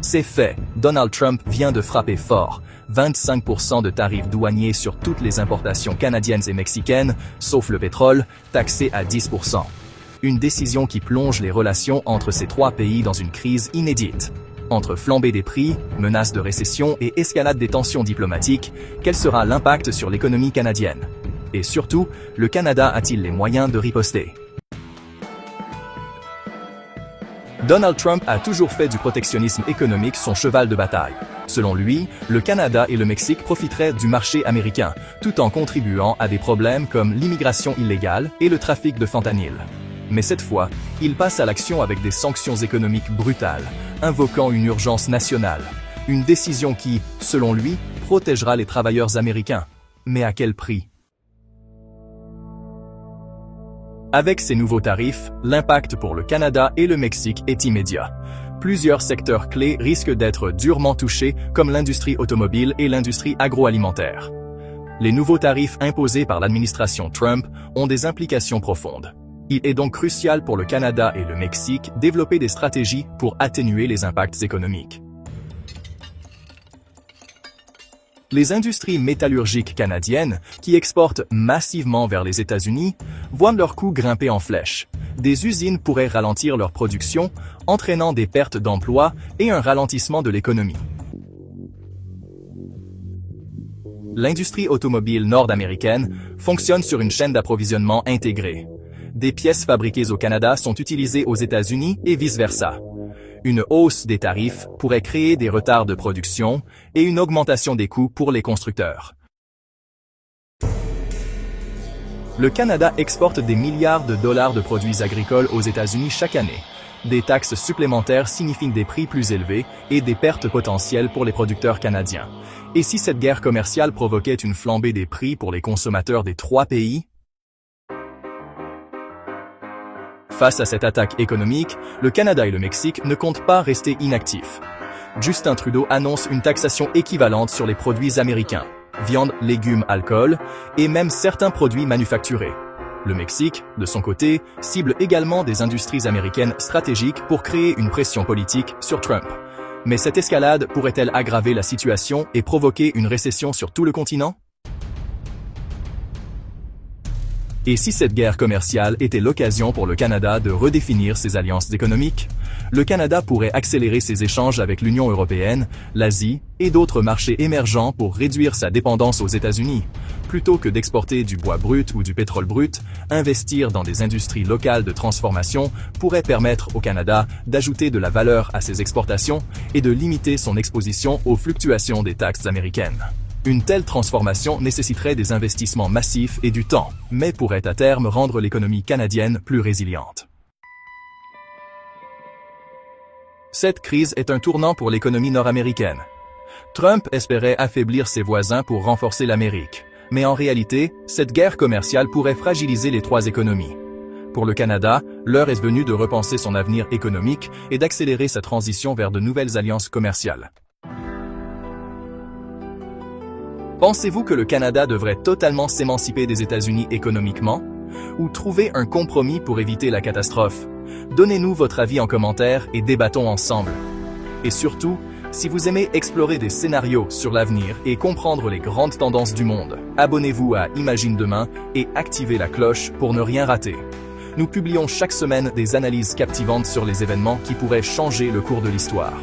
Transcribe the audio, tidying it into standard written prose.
C'est fait, Donald Trump vient de frapper fort. 25% de tarifs douaniers sur toutes les importations canadiennes et mexicaines, sauf le pétrole, taxé à 10%. Une décision qui plonge les relations entre ces trois pays dans une crise inédite. Entre flambée des prix, menaces de récession et escalade des tensions diplomatiques, quel sera l'impact sur l'économie canadienne? Et surtout, le Canada a-t-il les moyens de riposter? Donald Trump a toujours fait du protectionnisme économique son cheval de bataille. Selon lui, le Canada et le Mexique profiteraient du marché américain, tout en contribuant à des problèmes comme l'immigration illégale et le trafic de fentanyl. Mais cette fois, il passe à l'action avec des sanctions économiques brutales, invoquant une urgence nationale. Une décision qui, selon lui, protégera les travailleurs américains. Mais à quel prix? Avec ces nouveaux tarifs, l'impact pour le Canada et le Mexique est immédiat. Plusieurs secteurs clés risquent d'être durement touchés, comme l'industrie automobile et l'industrie agroalimentaire. Les nouveaux tarifs imposés par l'administration Trump ont des implications profondes. Il est donc crucial pour le Canada et le Mexique de développer des stratégies pour atténuer les impacts économiques. Les industries métallurgiques canadiennes, qui exportent massivement vers les États-Unis, voient leurs coûts grimper en flèche. Des usines pourraient ralentir leur production, entraînant des pertes d'emplois et un ralentissement de l'économie. L'industrie automobile nord-américaine fonctionne sur une chaîne d'approvisionnement intégrée. Des pièces fabriquées au Canada sont utilisées aux États-Unis et vice-versa. Une hausse des tarifs pourrait créer des retards de production et une augmentation des coûts pour les constructeurs. Le Canada exporte des milliards de dollars de produits agricoles aux États-Unis chaque année. Des taxes supplémentaires signifient des prix plus élevés et des pertes potentielles pour les producteurs canadiens. Et si cette guerre commerciale provoquait une flambée des prix pour les consommateurs des trois pays? Face à cette attaque économique, le Canada et le Mexique ne comptent pas rester inactifs. Justin Trudeau annonce une taxation équivalente sur les produits américains, viande, légumes, alcool, et même certains produits manufacturés. Le Mexique, de son côté, cible également des industries américaines stratégiques pour créer une pression politique sur Trump. Mais cette escalade pourrait-elle aggraver la situation et provoquer une récession sur tout le continent? Et si cette guerre commerciale était l'occasion pour le Canada de redéfinir ses alliances économiques? Le Canada pourrait accélérer ses échanges avec l'Union européenne, l'Asie et d'autres marchés émergents pour réduire sa dépendance aux États-Unis. Plutôt que d'exporter du bois brut ou du pétrole brut, investir dans des industries locales de transformation pourrait permettre au Canada d'ajouter de la valeur à ses exportations et de limiter son exposition aux fluctuations des taxes américaines. Une telle transformation nécessiterait des investissements massifs et du temps, mais pourrait à terme rendre l'économie canadienne plus résiliente. Cette crise est un tournant pour l'économie nord-américaine. Trump espérait affaiblir ses voisins pour renforcer l'Amérique, mais en réalité, cette guerre commerciale pourrait fragiliser les trois économies. Pour le Canada, l'heure est venue de repenser son avenir économique et d'accélérer sa transition vers de nouvelles alliances commerciales. Pensez-vous que le Canada devrait totalement s'émanciper des États-Unis économiquement? Ou trouver un compromis pour éviter la catastrophe? Donnez-nous votre avis en commentaire et débattons ensemble. Et surtout, si vous aimez explorer des scénarios sur l'avenir et comprendre les grandes tendances du monde, abonnez-vous à Imagine Demain et activez la cloche pour ne rien rater. Nous publions chaque semaine des analyses captivantes sur les événements qui pourraient changer le cours de l'histoire.